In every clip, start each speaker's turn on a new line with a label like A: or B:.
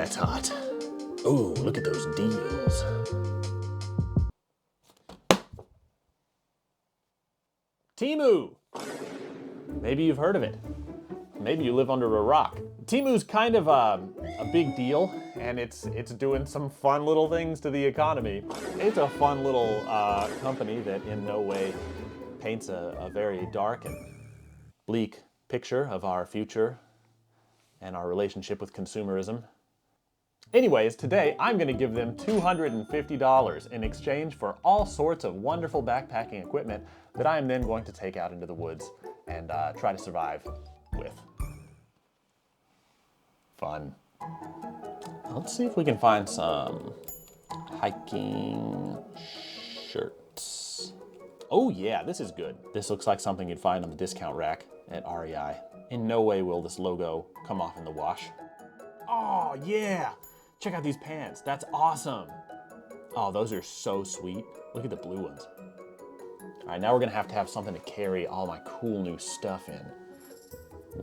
A: that's hot. Ooh, look at those deals. TEMU. Maybe you've heard of it. Maybe you live under a rock. TEMU's kind of a big deal, and it's doing some fun little things to the economy. It's a fun little company that in no way paints a very dark and bleak picture of our future and our relationship with consumerism. Anyways, today I'm going to give them $250 in exchange for all sorts of wonderful backpacking equipment that I am then going to take out into the woods and try to survive with. Fun. Let's see if we can find some hiking shirts. Oh yeah, this is good. This looks like something you'd find on the discount rack at REI. In no way will this logo come off in the wash. Oh yeah, check out these pants. That's awesome. Oh, those are so sweet. Look at the blue ones. All right, now we're gonna have to have something to carry all my cool new stuff in.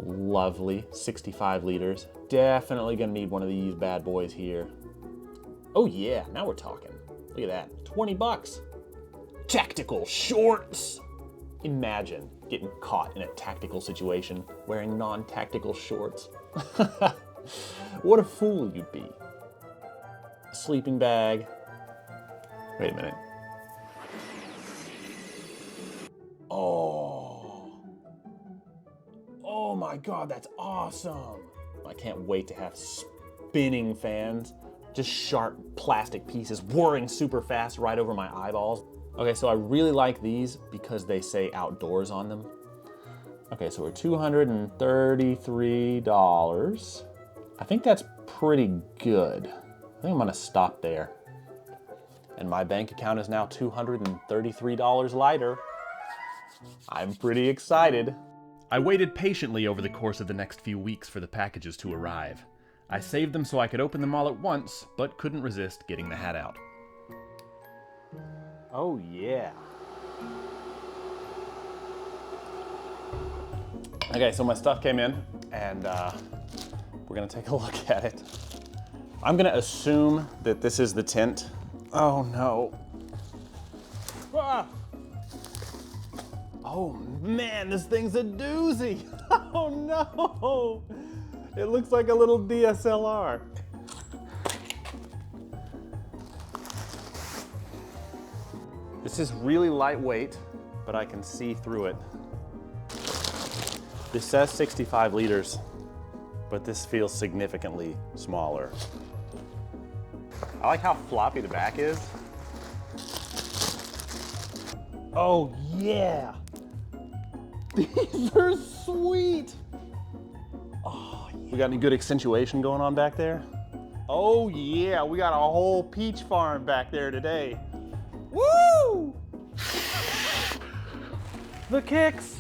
A: Lovely, 65 liters. Definitely gonna need one of these bad boys here. Oh yeah, now we're talking. Look at that, 20 bucks. Tactical shorts. Imagine getting caught in a tactical situation wearing non-tactical shorts. What a fool you'd be. A sleeping bag. Wait a minute. Oh my God, that's awesome. I can't wait to have spinning fans. Just sharp plastic pieces whirring super fast right over my eyeballs. Okay, so I really like these because they say outdoors on them. Okay, so we're $233. I think that's pretty good. I think I'm gonna stop there. And my bank account is now $233 lighter. I'm pretty excited.
B: I waited patiently over the course of the next few weeks for the packages to arrive. I saved them so I could open them all at once, but couldn't resist getting the hat out.
A: Oh yeah. Okay, so my stuff came in, and we're gonna take a look at it. I'm gonna assume that this is the tent. Oh no. Ah! Oh man, this thing's a doozy. Oh no. It looks like a little DSLR. This is really lightweight, but I can see through it. This says 65 liters, but this feels significantly smaller. I like how floppy the back is. Oh yeah! These are sweet! Oh, yeah. We got any good accentuation going on back there? Oh yeah, we got a whole peach farm back there today. Woo! The kicks!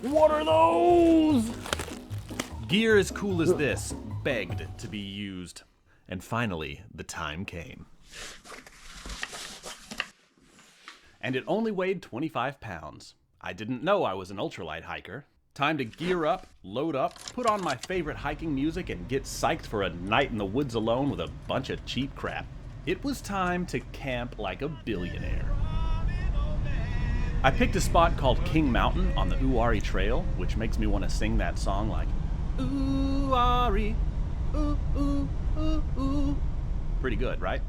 A: What are those?
B: Gear as cool as this begged to be used. And finally, the time came. And it only weighed 25 pounds. I didn't know I was an ultralight hiker. Time to gear up, load up, put on my favorite hiking music, and get psyched for a night in the woods alone with a bunch of cheap crap. It was time to camp like a billionaire. I picked a spot called King Mountain on the Uwharrie Trail, which makes me want to sing that song like, Uwharrie, ooh, ooh, ooh, ooh. Pretty good, right?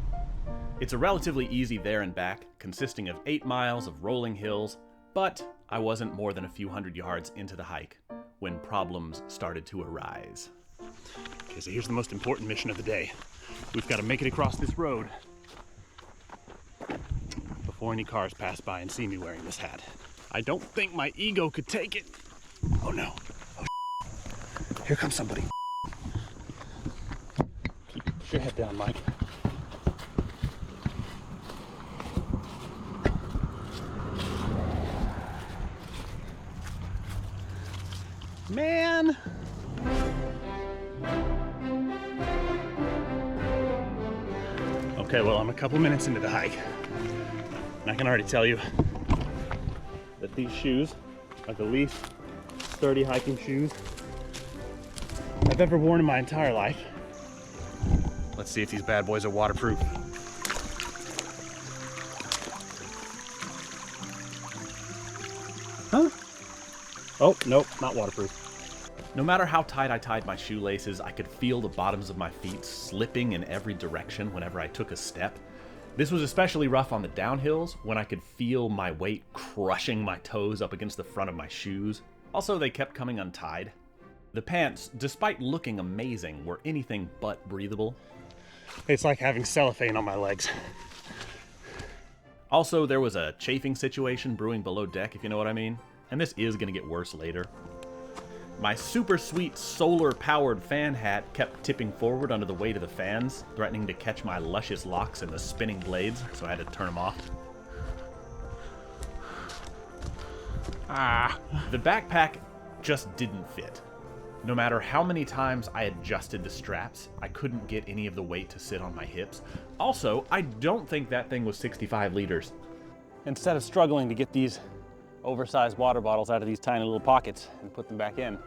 B: It's a relatively easy there and back, consisting of 8 miles of rolling hills, but I wasn't more than a few hundred yards into the hike when problems started to arise. Okay, so here's the most important mission of the day. We've got to make it across this road before any cars pass by and see me wearing this hat. I don't think my ego could take it. Oh no. Oh, here comes somebody. Keep your head down, Mike. Man! Okay, well, I'm a couple minutes into the hike, and I can already tell you that these shoes are the least sturdy hiking shoes I've ever worn in my entire life. Let's see if these bad boys are waterproof. Huh? Oh, nope, not waterproof. No matter how tight I tied my shoelaces, I could feel the bottoms of my feet slipping in every direction whenever I took a step. This was especially rough on the downhills, when I could feel my weight crushing my toes up against the front of my shoes. Also, they kept coming untied. The pants, despite looking amazing, were anything but breathable. It's like having cellophane on my legs. Also, there was a chafing situation brewing below deck, if you know what I mean. And this is going to get worse later. My super sweet solar-powered fan hat kept tipping forward under the weight of the fans, threatening to catch my luscious locks in the spinning blades, so I had to turn them off. The backpack just didn't fit. No matter how many times I adjusted the straps, I couldn't get any of the weight to sit on my hips. Also, I don't think that thing was 65 liters.
A: Instead of struggling to get these oversized water bottles out of these tiny little pockets and put them back in,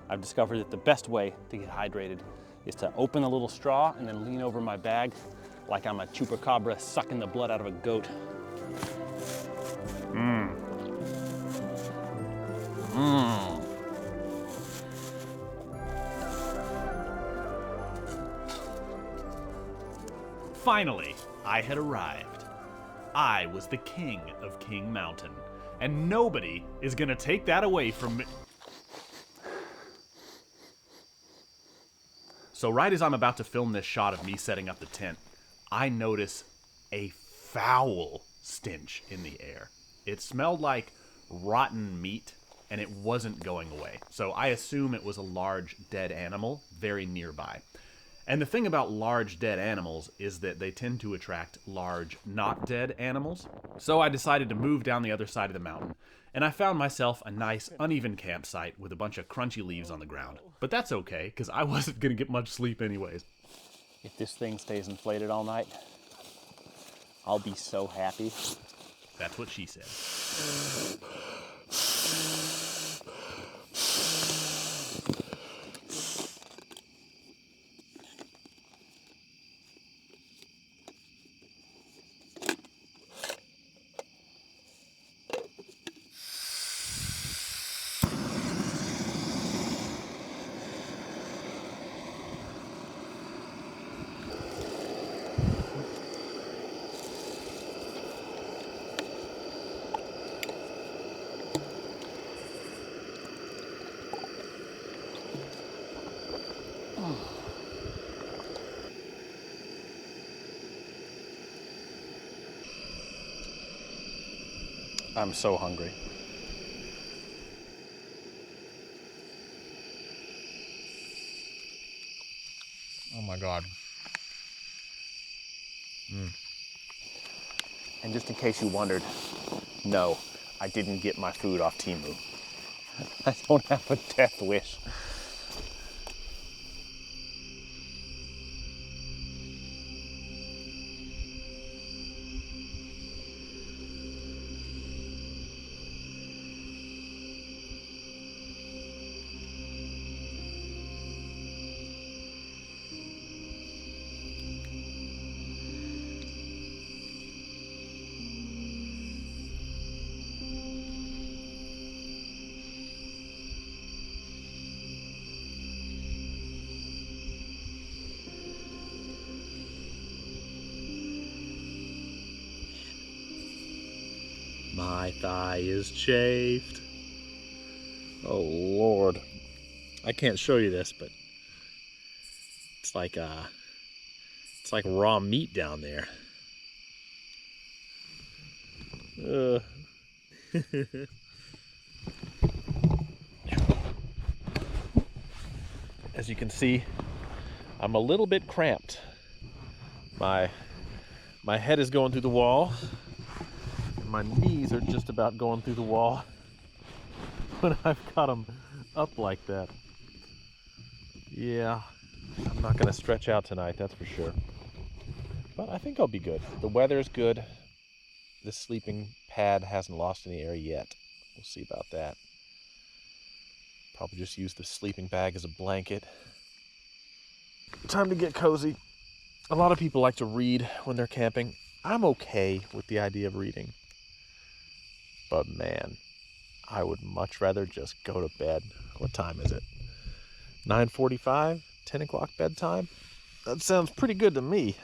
A: I've discovered that the best way to get hydrated is to open a little straw and then lean over my bag like I'm a chupacabra sucking the blood out of a goat.
B: Finally, I had arrived. I was the king of King Mountain, and nobody is gonna take that away from me. So right as I'm about to film this shot of me setting up the tent, I notice a foul stench in the air. It smelled like rotten meat, and it wasn't going away. So I assume it was a large dead animal very nearby. And the thing about large dead animals is that they tend to attract large not dead animals. So I decided to move down the other side of the mountain, and I found myself a nice uneven campsite with a bunch of crunchy leaves on the ground. But that's okay, because I wasn't going to get much sleep anyways.
A: If this thing stays inflated all night, I'll be so happy.
B: That's what she said.
A: I'm so hungry.
B: Oh my God.
A: And just in case you wondered, no, I didn't get my food off TEMU. I don't have a death wish.
B: My thigh is chafed.
A: Oh, Lord.
B: I can't show you this, but it's like raw meat down there. As you can see, I'm a little bit cramped. My head is going through the wall. My knees are just about going through the wall when I've got them up like that. Yeah, I'm not gonna stretch out tonight, that's for sure. But I think I'll be good. The weather's good. This sleeping pad hasn't lost any air yet. We'll see about that. Probably just use the sleeping bag as a blanket. Time to get cozy.
C: A lot of people like to read when they're camping. I'm okay with the idea of reading. But man, I would much rather just go to bed. What time is it? 9:45? 10 o'clock bedtime? That sounds pretty good to me.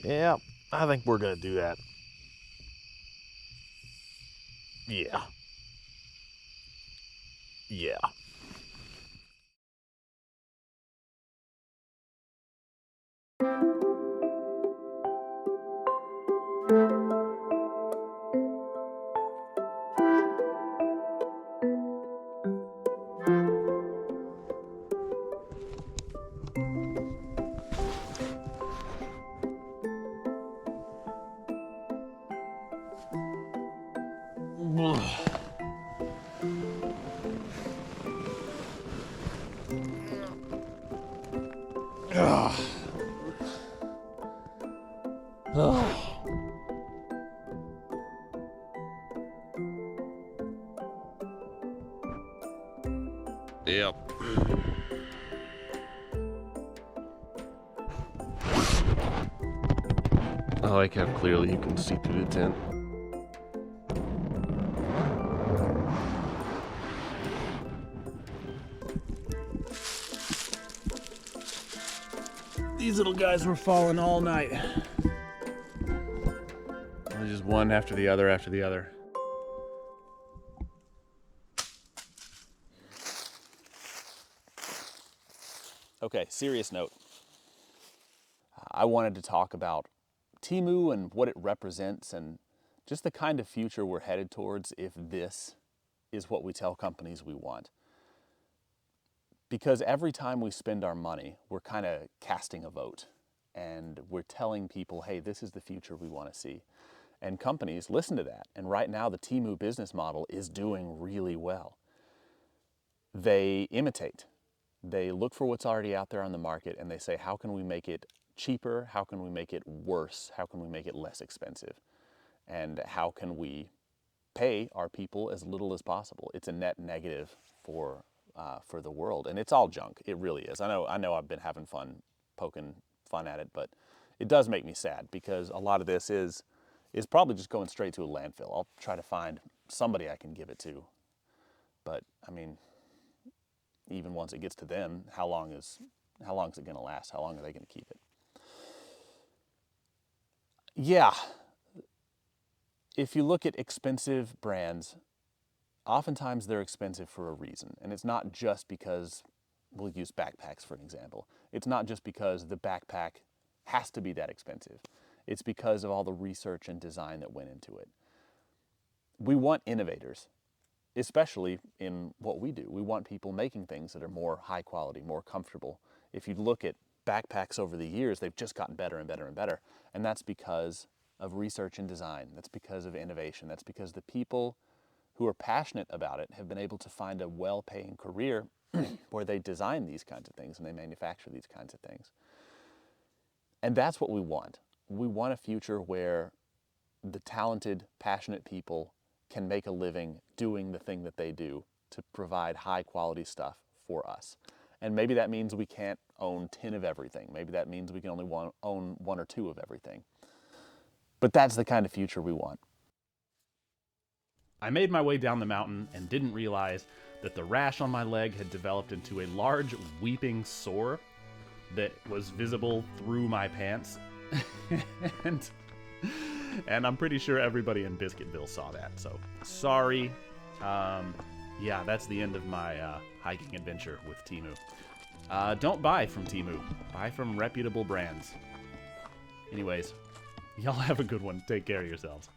C: Yeah, I think we're going to do that. Yeah. Yeah.
D: Yep. I like how clearly you can see through the tent.
B: These little guys were falling all night. Just one after the other after the other.
A: Okay, serious note. I wanted to talk about TEMU and what it represents and just the kind of future we're headed towards if this is what we tell companies we want. Because every time we spend our money, we're kind of casting a vote and we're telling people, hey, this is the future we want to see. And companies listen to that. And right now, the TEMU business model is doing really well. They imitate. They look for what's already out there on the market and they say, how can we make it cheaper? How can we make it worse? How can we make it less expensive? And how can we pay our people as little as possible? It's a net negative for the world, and it's all junk. It really is. I know. I've been having fun poking fun at it, but it does make me sad because a lot of this is probably just going straight to a landfill. I'll try to find somebody I can give it to, but I mean, even once it gets to them, how long is it going to last? How long are they going to keep it? Yeah. If you look at expensive brands, oftentimes they're expensive for a reason. And it's not just because, we'll use backpacks for an example. It's not just because the backpack has to be that expensive. It's because of all the research and design that went into it. We want innovators, especially in what we do. We want people making things that are more high quality, more comfortable. If you look at backpacks over the years, they've just gotten better and better and better. And that's because of research and design. That's because of innovation. That's because the people who are passionate about it have been able to find a well-paying career where they design these kinds of things and they manufacture these kinds of things. And that's what we want. We want a future where the talented, passionate people can make a living doing the thing that they do to provide high-quality stuff for us. And maybe that means we can't own 10 of everything. Maybe that means we can only own 1 or 2 of everything. But that's the kind of future we want.
B: I made my way down the mountain and didn't realize that the rash on my leg had developed into a large weeping sore that was visible through my pants. and I'm pretty sure everybody in Biscuitville saw that, so sorry. Yeah, that's the end of my hiking adventure with TEMU. Don't buy from TEMU. Buy from reputable brands. Anyways, y'all have a good one. Take care of yourselves.